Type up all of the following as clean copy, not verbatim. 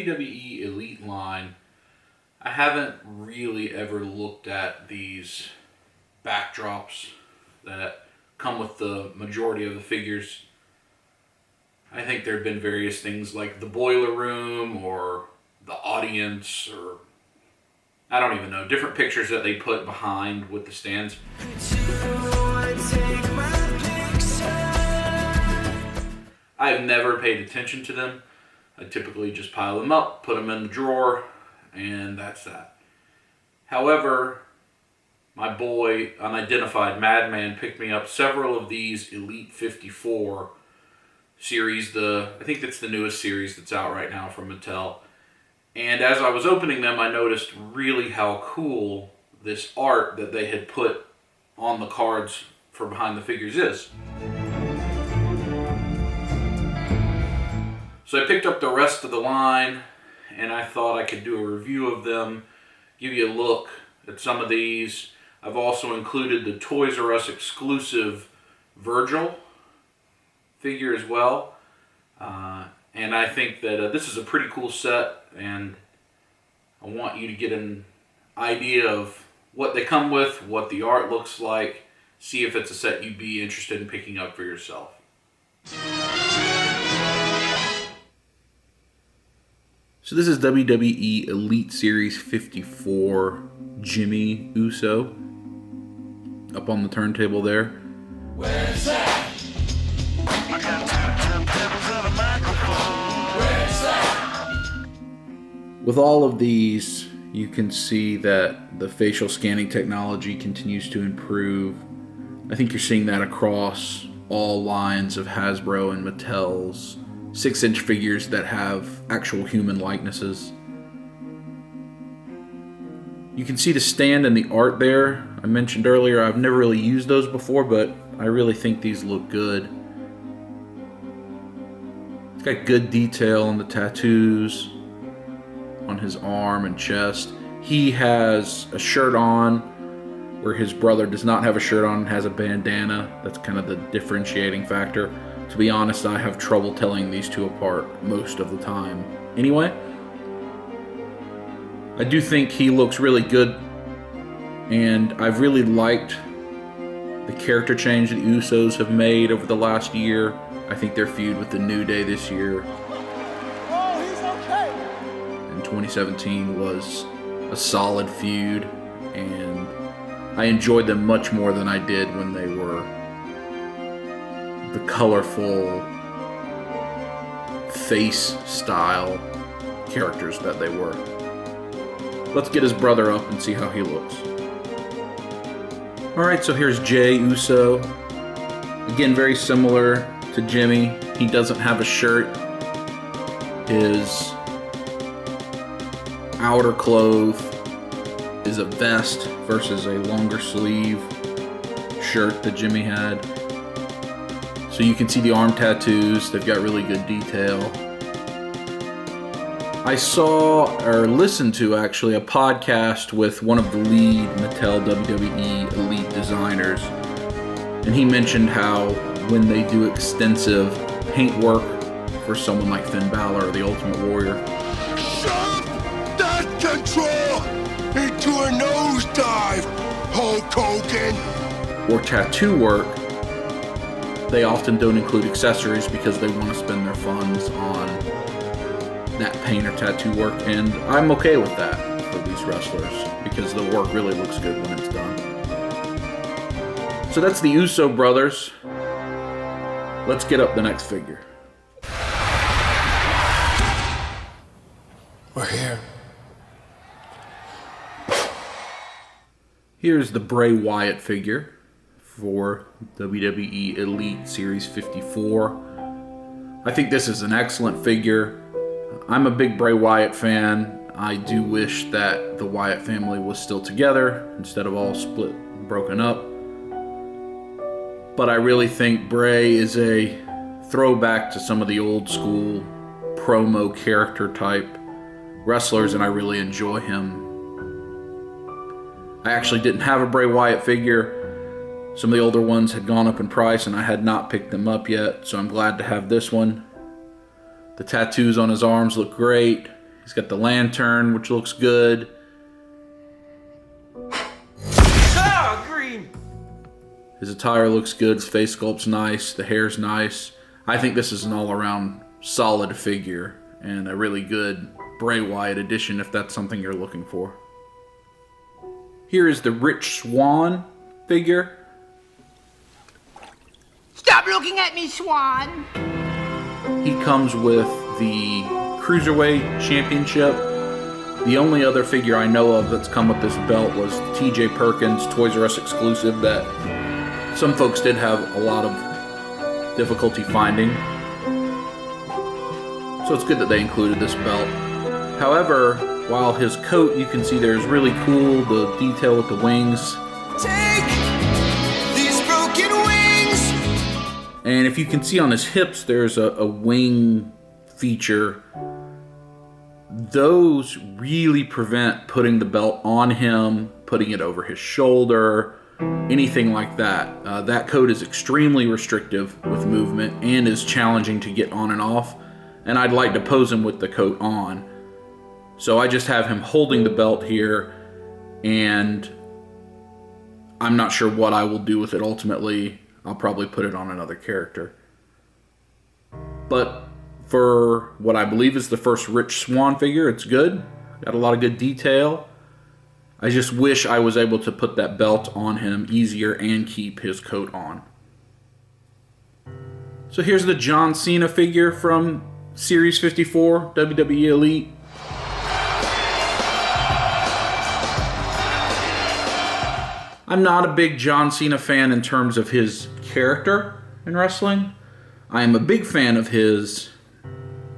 WWE Elite line, I haven't really ever looked at these backdrops that come with the majority of the figures. I think there have been various things like the boiler room or the audience, or I don't even know, different pictures that they put behind with the stands. I've never paid attention to them. I typically just pile them up, put them in the drawer, and that's that. However, my boy, unidentified madman, picked me up several of these Elite 54 series. I think that's the newest series that's out right now from Mattel. And as I was opening them, I noticed really how cool this art that they had put on the cards for behind the figures is. So I picked up the rest of the line, and I thought I could do a review of them, give you a look at some of these. I've also included the Toys-R-Us Exclusive Virgil figure as well. And I think that this is a pretty cool set, and I want you to get an idea of what they come with, what the art looks like, see if it's a set you'd be interested in picking up for yourself. So this is WWE Elite Series 54 Jimmy Uso up on the turntable there. Where's that? I got two turntables and a microphone. Where's that? With all of these, you can see that the facial scanning technology continues to improve. I think you're seeing that across all lines of Hasbro and Mattel's 6-inch figures that have actual human likenesses. You can see the stand and the art there. I mentioned earlier I've never really used those before, but I really think these look good. It's got good detail on the tattoos on his arm and chest. He has a shirt on where his brother does not have a shirt on and has a bandana. That's kind of the differentiating factor. To be honest, I have trouble telling these two apart most of the time. Anyway, I do think he looks really good, and I've really liked the character change that the Usos have made over the last year. I think their feud with the New Day this year in 2017 was a solid feud, and I enjoyed them much more than I did when they were the colorful face style characters that they were. Let's get his brother up and see how he looks. Alright, so here's Jey Uso. Again, very similar to Jimmy. He doesn't have a shirt. His outer clothes is a vest versus a longer sleeve shirt that Jimmy had. So you can see the arm tattoos. They've got really good detail. I saw, or listened to actually, a podcast with one of the lead Mattel WWE Elite designers. And he mentioned how when they do extensive paint work for someone like Finn Balor or the Ultimate Warrior, Shove that control into a nosedive, Hulk Hogan. Or tattoo work, they often don't include accessories because they want to spend their funds on that paint or tattoo work, and I'm okay with that for these wrestlers because the work really looks good when it's done. So that's the Uso brothers. Let's get up the next figure. We're here. Here's the Bray Wyatt figure for WWE Elite Series 54. I think this is an excellent figure. I'm a big Bray Wyatt fan. I do wish that the Wyatt family was still together instead of all split, broken up. But I really think Bray is a throwback to some of the old school promo character type wrestlers, and I really enjoy him. I actually didn't have a Bray Wyatt figure. Some of the older ones had gone up in price and I had not picked them up yet, so I'm glad to have this one. The tattoos on his arms look great. He's got the lantern, which looks good. Ah, green! His attire looks good. His face sculpt's nice. The hair's nice. I think this is an all-around solid figure and a really good Bray Wyatt addition if that's something you're looking for. Here is the Rich Swann figure. Stop looking at me, Swann! He comes with the Cruiserweight Championship. The only other figure I know of that's come with this belt was TJ Perkins Toys-R-Us Exclusive that some folks did have a lot of difficulty finding. So it's good that they included this belt. However, while his coat, you can see there's really cool, the detail with the wings. Take these broken wings! And if you can see on his hips, there's a wing feature. Those really prevent putting the belt on him, putting it over his shoulder, anything like that. That coat is extremely restrictive with movement and is challenging to get on and off. And I'd like to pose him with the coat on. So I just have him holding the belt here, and I'm not sure what I will do with it ultimately. I'll probably put it on another character. But for what I believe is the first Rich Swann figure, it's good. Got a lot of good detail. I just wish I was able to put that belt on him easier and keep his coat on. So here's the John Cena figure from Series 54, WWE Elite. I'm not a big John Cena fan in terms of his character in wrestling. I am a big fan of his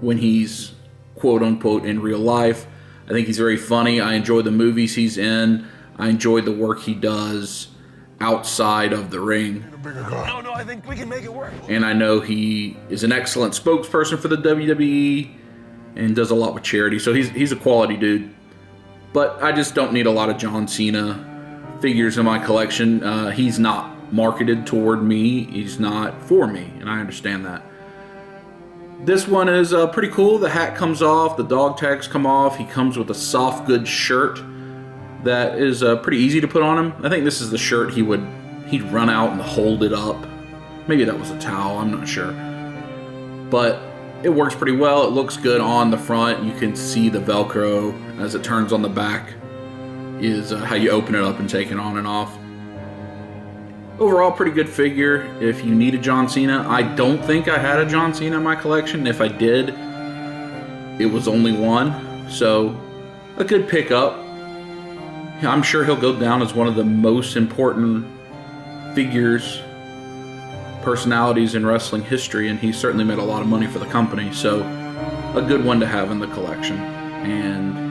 when he's quote-unquote in real life. I think he's very funny. I enjoy the movies he's in. I enjoy the work he does outside of the ring. No, I think we can make it work. And I know he is an excellent spokesperson for the WWE and does a lot with charity. So he's a quality dude. But I just don't need a lot of John Cena figures in my collection. He's not marketed toward me. He's not for me, and I understand that. This one is pretty cool. The hat comes off, the dog tags come off. He comes with a soft goods shirt that is pretty easy to put on him. I think this is the shirt he'd run out and hold it up. Maybe that was a towel, I'm not sure. But it works pretty well. It looks good on the front. You can see the Velcro as it turns on the back is how you open it up and take it on and off. Overall, pretty good figure if you need a John Cena. I don't think I had a John Cena in my collection. If I did, it was only one. So, a good pickup. I'm sure he'll go down as one of the most important figures, personalities in wrestling history, and he certainly made a lot of money for the company. So, a good one to have in the collection. And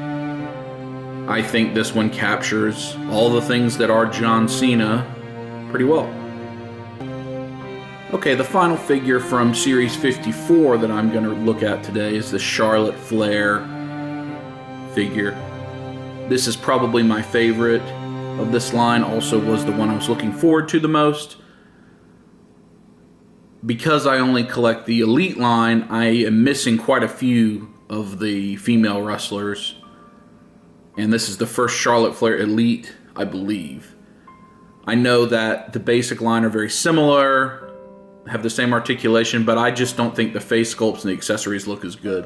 I think this one captures all the things that are John Cena pretty well. Okay, the final figure from Series 54 that I'm going to look at today is the Charlotte Flair figure. This is probably my favorite of this line, also was the one I was looking forward to the most. Because I only collect the Elite line, I am missing quite a few of the female wrestlers. And this is the first Charlotte Flair Elite, I believe. I know that the basic line are very similar, have the same articulation, but I just don't think the face sculpts and the accessories look as good.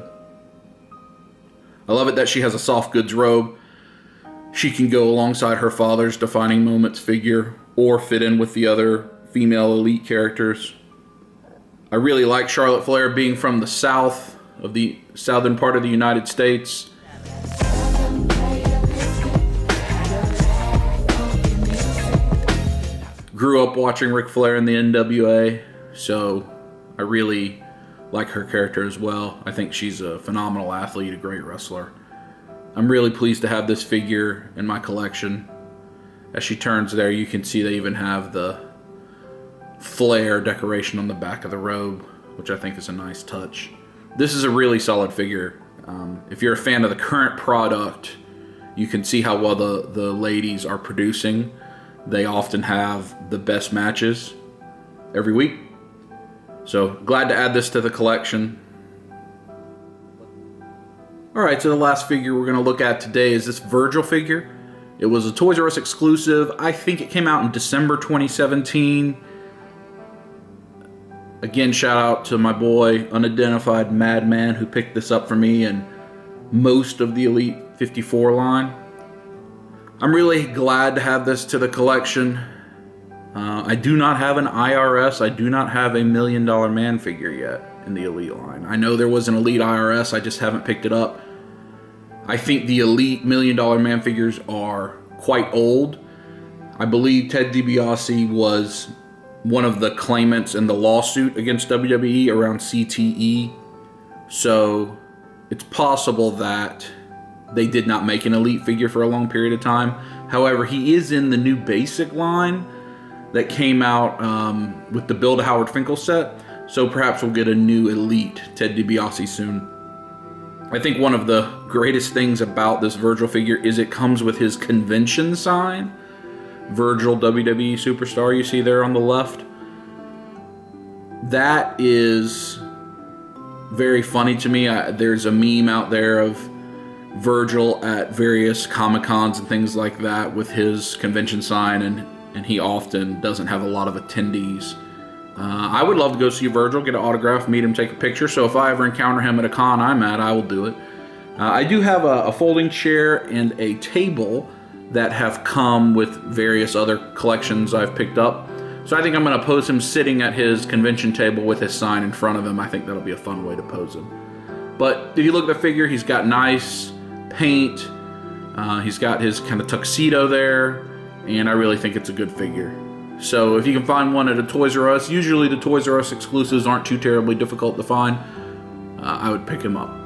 I love it that she has a soft goods robe. She can go alongside her father's Defining Moments figure or fit in with the other female Elite characters. I really like Charlotte Flair being from the south of the southern part of the United States. Grew up watching Ric Flair in the NWA, so I really like her character as well. I think she's a phenomenal athlete, a great wrestler. I'm really pleased to have this figure in my collection. As she turns there, you can see they even have the Flair decoration on the back of the robe, which I think is a nice touch. This is a really solid figure. If you're a fan of the current product, you can see how well the ladies are producing. They often have the best matches every week. So glad to add this to the collection. Alright, so the last figure we're going to look at today is this Virgil figure. It was a Toys-R-Us exclusive. I think it came out in December 2017. Again, shout out to my boy, Unidentified Madman, who picked this up for me and most of the Elite 54 line. I'm really glad to have this to the collection. I do not have an IRS. I do not have a $1 Million Man figure yet in the Elite line. I know there was an Elite IRS, I just haven't picked it up. I think the Elite $1 Million Man figures are quite old. I believe Ted DiBiase was one of the claimants in the lawsuit against WWE around CTE. So it's possible that they did not make an Elite figure for a long period of time. However, he is in the new basic line that came out with the Build a Howard Finkel set. So perhaps we'll get a new Elite Ted DiBiase soon. I think one of the greatest things about this Virgil figure is it comes with his convention sign. Virgil, WWE Superstar, you see there on the left. That is very funny to me. There's a meme out there of Virgil at various Comic-Cons and things like that with his convention sign, and he often doesn't have a lot of attendees. I would love to go see Virgil, get an autograph, meet him, take a picture. So if I ever encounter him at a con I'm at, I will do it. I do have a folding chair and a table that have come with various other collections I've picked up. So I think I'm going to pose him sitting at his convention table with his sign in front of him. I think that'll be a fun way to pose him. But if you look at the figure, he's got nice paint. He's got his kind of tuxedo there. And I really think it's a good figure. So if you can find one at a Toys-R-Us, usually the Toys-R-Us exclusives aren't too terribly difficult to find, I would pick him up.